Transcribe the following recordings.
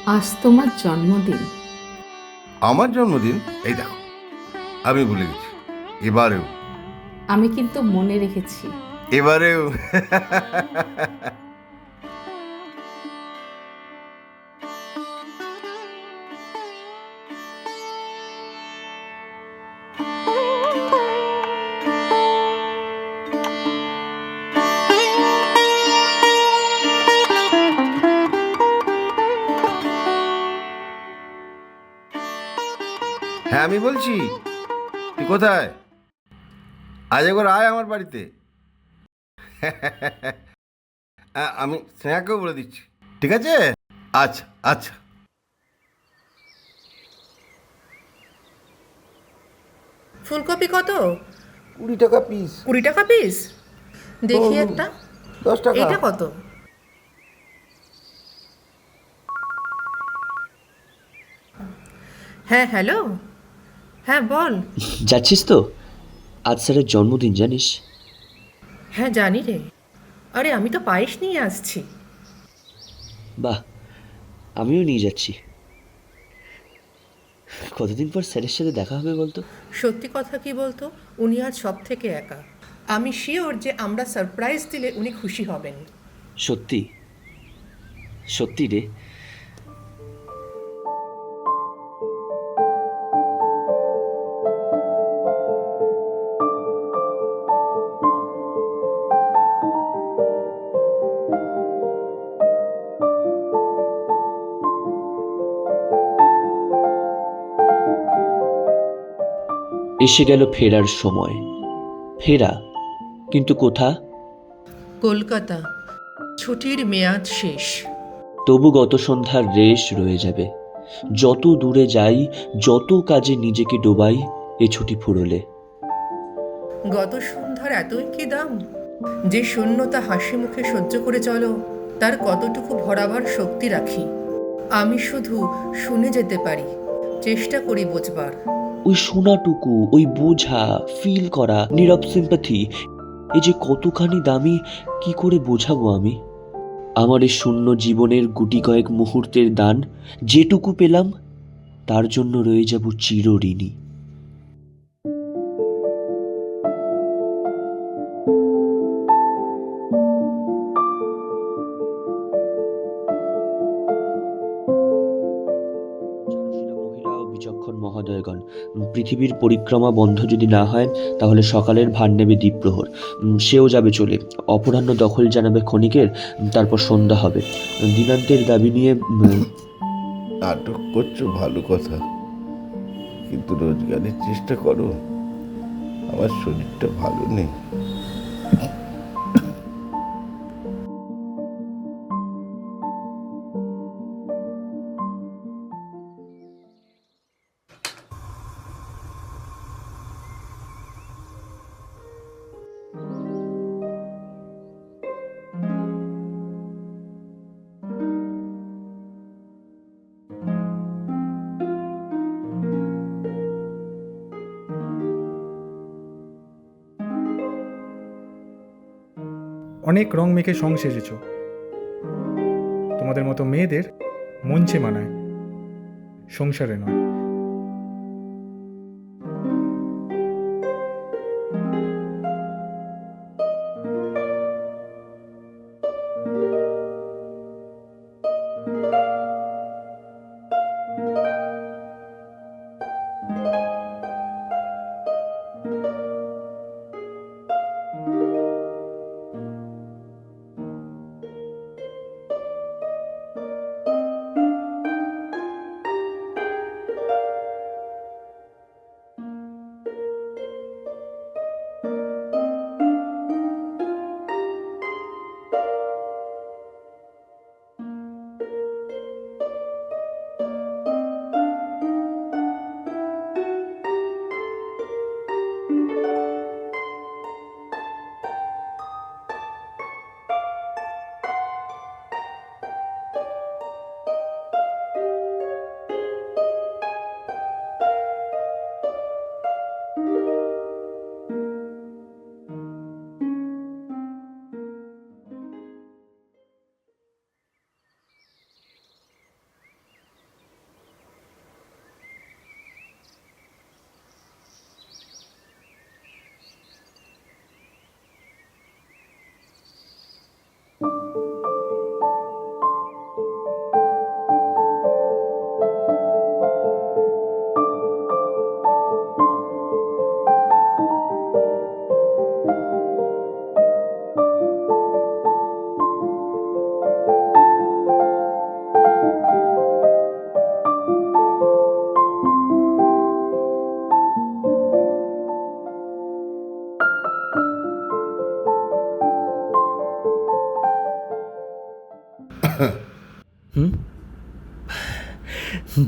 আজ তোমার জন্মদিন। আমার জন্মদিন? এই দেখো, আমি ভুলে গেছি। এবারেও আমি কিন্তু মনে রেখেছি। এবারেও হ্যাঁ, আমি বলছি, তুই কোথায়? আজ একবার আয় আমার বাড়িতে। আমি স্নেহাকেও বলে দিচ্ছি, ঠিক আছে? আচ্ছা আচ্ছা। ফুলকপি কত? 20 টাকা পিস। 20 টাকা পিস? দেখি একটা। 10 টাকা। এইটা কত? হ্যাঁ, হ্যালো। হ্যাঁ, বল। যাচ্ছিস তো? আজ স্যারের জন্মদিন জানিস? হ্যাঁ, জানি রে। আরে, আমি তো পায়েস নিয়ে আসছি। বাহ, আমিও নিয়ে যাচ্ছি। কতদিন পর স্যারের সাথে দেখা হবে বলতো? সত্যি কথা কি বলতো, উনি আজ সব থেকে একা। আমি শিওর যে আমরা সারপ্রাইজ দিলে উনি খুশি হবেন। সত্যি? সত্যি রে? এসে গেল ফেরার সময়। ফেরা, কিন্তু কোথা? কলকাতা। ছুটির মেয়াদ শেষ। তবু গত সন্ধ্যার রেশ রয়ে যাবে। যত দূরে যাই, যত কাজে নিজেকে ডোবাই, এ ছুটি ফুরোলে। গত সন্ধ্যার এতই কি দাম? যে শূন্যতা হাসি মুখে সহ্য করে চলো, তার কতটুকু ভরাবার শক্তি রাখি। আমি শুধু শুনে যেতে পারি, চেষ্টা করি বোঝবার। ওই শোনাটুকু, ওই বোঝা, ফিল করা, নীরব সিম্প্যাথি, এ যে কতখানি দামি, কি করে বোঝাবো আমি? আমার এই শূন্য জীবনের গুটি কয়েক মুহূর্তের দান, যেটুকু পেলাম তার জন্য রয়ে যাব চিরঋণী। চারুশীলা মহিলা ও বিচক্ষণ মহোদয়গণ, পৃথিবীর পরিক্রমা বন্ধ যদি না হয়, তাহলে সকালের ভার নেবে দ্বীপ্রহর। সেও যাবে চলে। অপরাহ্ন দখল জানাবে ক্ষণিকের, তারপর সন্ধ্যা হবে। দিনান্তের দাবি নিয়ে নাটক করছো ভালো কথা, কিন্তু রোজগারের চেষ্টা করো। আমার শরীরটা ভালো নেই। অনেক রং মেখে সং সেজেছ। তোমাদের মতো মেয়েদের মঞ্চে মানায়, সংসারে নয়।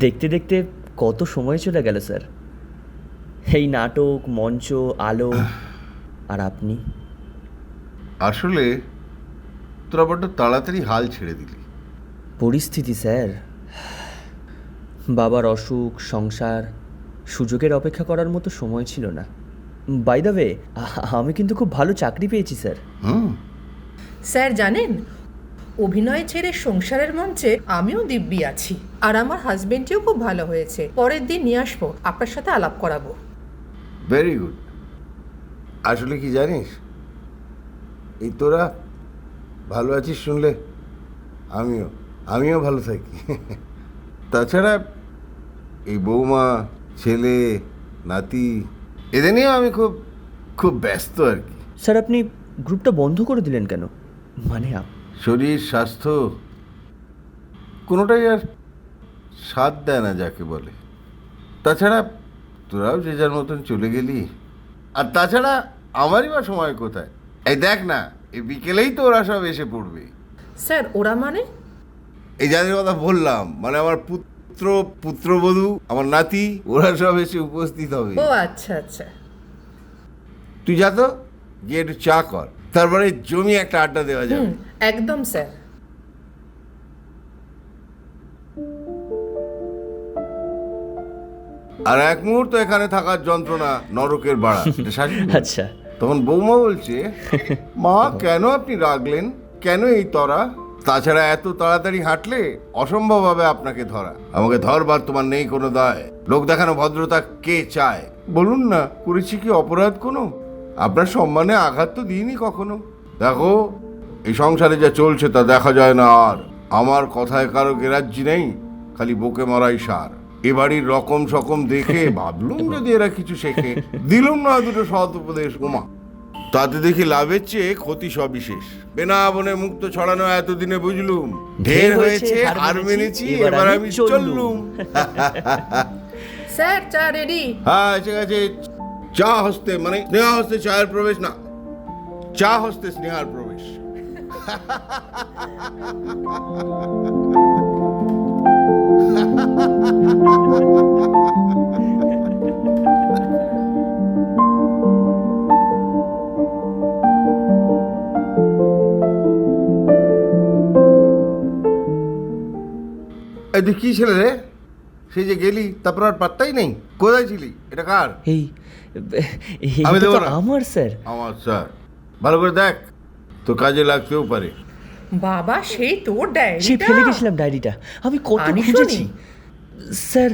দেখতে দেখতে কত সময় চলে গেল স্যার। এই নাটক, মঞ্চ, আলো, আর আপনি। আসলে তোরা বড্ড তাড়াতাড়ি হাল ছেড়ে দিলি। পরিস্থিতি স্যার, বাবার অসুখ, সংসার, সুযোগের অপেক্ষা করার মতো সময় ছিল না। বাই দ্য ওয়ে, আমি কিন্তু খুব ভালো চাকরি পেয়েছি স্যার। স্যার জানেন, অভিনয় ছেড়ে সংসারের মঞ্চে আমিও দিব্যি আছি, আর আমার হাজবেন্ডটিও খুব ভালো হয়েছে। পরের দিন নিয়ে আসবো, আপনার সাথে আলাপ করাবো। Very good. আসলে কি জানিস, এই তোরা ভালো আছিস শুনলে আমিও ভালো থাকি। তাছাড়া এই বৌমা, ছেলে, নাতি, এদের নিয়ে আমি খুব খুব ব্যস্ত আর কি। স্যার আপনি গ্রুপটা বন্ধ করে দিলেন কেন? মানে শরীর, স্বাস্থ্য কোনোটাই আর সাথ দেয় না যাকে বলে। তাছাড়া তোরাও যে যার মতন চলে গেলি, আর তাছাড়া আমারই বা সময় কোথায়? এই দেখ না, এই বিকেলেই তো ওরা সব এসে পড়বে। স্যার ওরা মানে? এই যাদের কথা বললাম, মানে আমার পুত্রবধূ, আমার নাতি, ওরা সব এসে উপস্থিত হবে। ও আচ্ছা আচ্ছা। তুই যা তো, গিয়ে একটু চা কর, তারপরে জমি একটা আড্ডা দেওয়া যাবে। একদম স্যার। আর এক মুহূর্ত এখানে থাকার যন্ত্রণা নরকের বাড়া। এটা শাশুড়ি বলছে। আচ্ছা, তখন বৌমা বলছে, মা কেন আপনি রাগলেন, কেন এই তরা? তাছাড়া এত তাড়াতাড়ি হাঁটলে অসম্ভব হবে আপনাকে ধরা। আমাকে ধরবার তোমার নেই কোনো দায়। লোক দেখানো ভদ্রতা কে চায়? বলুন না, করেছি কি অপরাধ কোনো? আপনার সম্মানে আঘাত তো দিইনি কখনো। দেখো, এই সংসারে যা চলছে তা দেখা যায় না আর। আমার কথায় কারো গ্রাহ্য নেই, খালি বকে মারাই সার। এ বাড়ির রকম সকম দেখে ভাবলুম যদি এরা কিছু শেখে, দিলুম না দুটো সৎ উপদেশ। ওমা, তাতে দেখি লাভের চেয়ে ক্ষতি সবিশেষ। বেনা বনে মুক্ত ছড়ানো এতদিনে বুঝলুম, ঢের হয়েছে, হার মেনেছি, এবার আমি চললুম। স্যার চা রেডি। হ্যাঁ এসে গেছে। চা হস্তে, মানে স্নেহা হস্তে চায়ের প্রবেশ না, চা হস্তে স্নেহার প্রবেশ। এই তুই কি ছেলে রে? সেই যে গেলি, তারপর আর পাত্তাই নেই। কোথায় ছিলি? এটা কার? এই আমি এটা দেবো তো না। আমার স্যার। আমার স্যার, ভালো করে দেখ, তো কাজে লাগতেও পারে। বাবা, সেই তোর ডায়েরি? সে ফেলে গেছিলাম ডায়েরিটা, আমি কত আনিসনি? খুঁজেছি স্যার।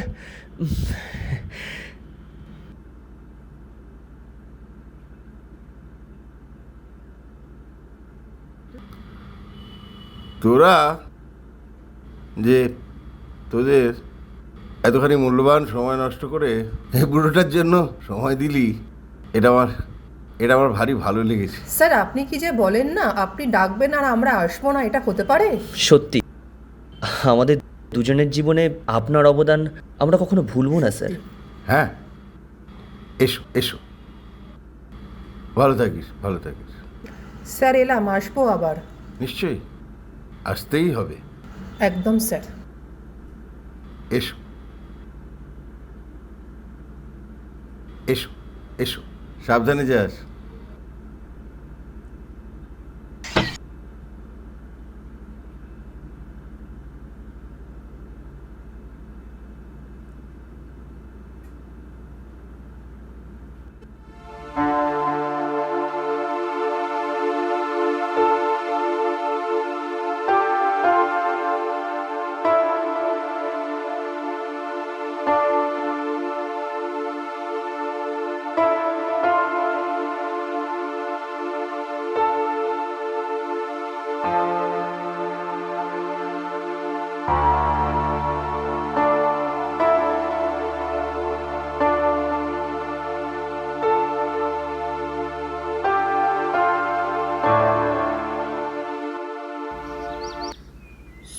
তোরা যে তোদের এতখানি মূল্যবান সময় নষ্ট করে এই বুড়োটার জন্য সময় দিলি, এটা আমার ভারী ভালো লেগেছে। স্যার আপনি কি যে বলেন না, আপনি ডাকবেন আর আমরা আসবো না, এটা হতে পারে? সত্যি, আমাদের দুজনের জীবনে আপনার অবদান আমরা কখনো ভুলবো না স্যার। হ্যাঁ, এসো এসো, ভালো থাকিস, ভালো থাকিস। স্যার এলাম, আসবো আবার। নিশ্চয়ই আসতেই হবে। একদম স্যার। এসো এসো এসো, সাবধানে যাস।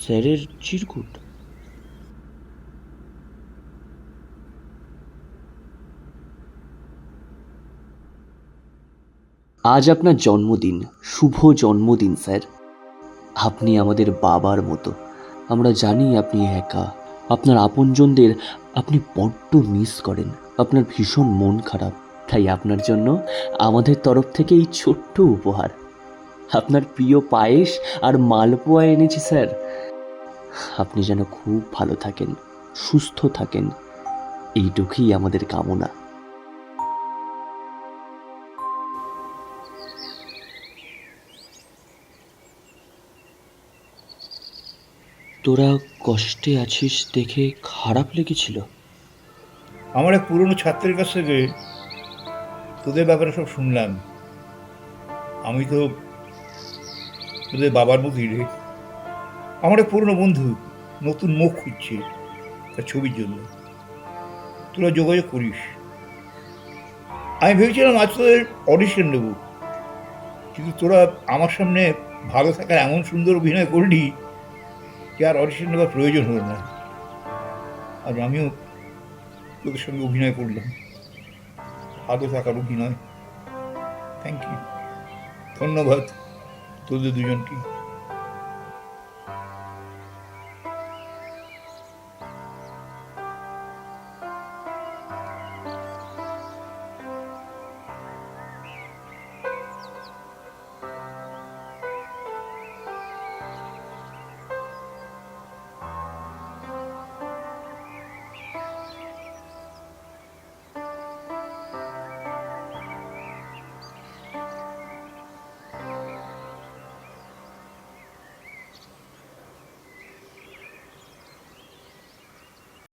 স্যারের চিরকুট। আজ আপনার জন্মদিন, শুভ জন্মদিন স্যার। আপনি আমাদের বাবার মতো। আমরা জানি আপনি একা, আপনার আপনজনদের আপনি বড্ড মিস করেন, আপনার ভীষণ মন খারাপ। তাই আপনার জন্য আমাদের তরফ থেকে এই ছোট্ট উপহার, আপনার প্রিয় পায়েস আর মালপোয়া এনেছি স্যার। আপনি যেন খুব ভালো থাকেন, সুস্থ থাকেন, এইটুকুই আমাদের কামনা। তোরা কষ্টে আছিস দেখে খারাপ লেগেছিল? আমার এক পুরনো ছাত্রের কাছ থেকে তোদের ব্যাপারে সব শুনলাম। আমি তো তোদের বাবার মতোই রে। আমার এক পুরনো বন্ধু নতুন মুখ খুঁজছে তার ছবির জন্য, তোরা যোগাযোগ করিস। আমি ভেবেছিলাম আজ তোদের অডিশন নেব, কিন্তু তোরা আমার সামনে ভালো থাকার এমন সুন্দর অভিনয় করলি যে আর অডিশন নেওয়ার প্রয়োজন হলো না। আর আমিও তোদের সঙ্গে অভিনয় করলাম, ভালো থাকার অভিনয়। থ্যাংক ইউ, ধন্যবাদ তোদের দুজনকে।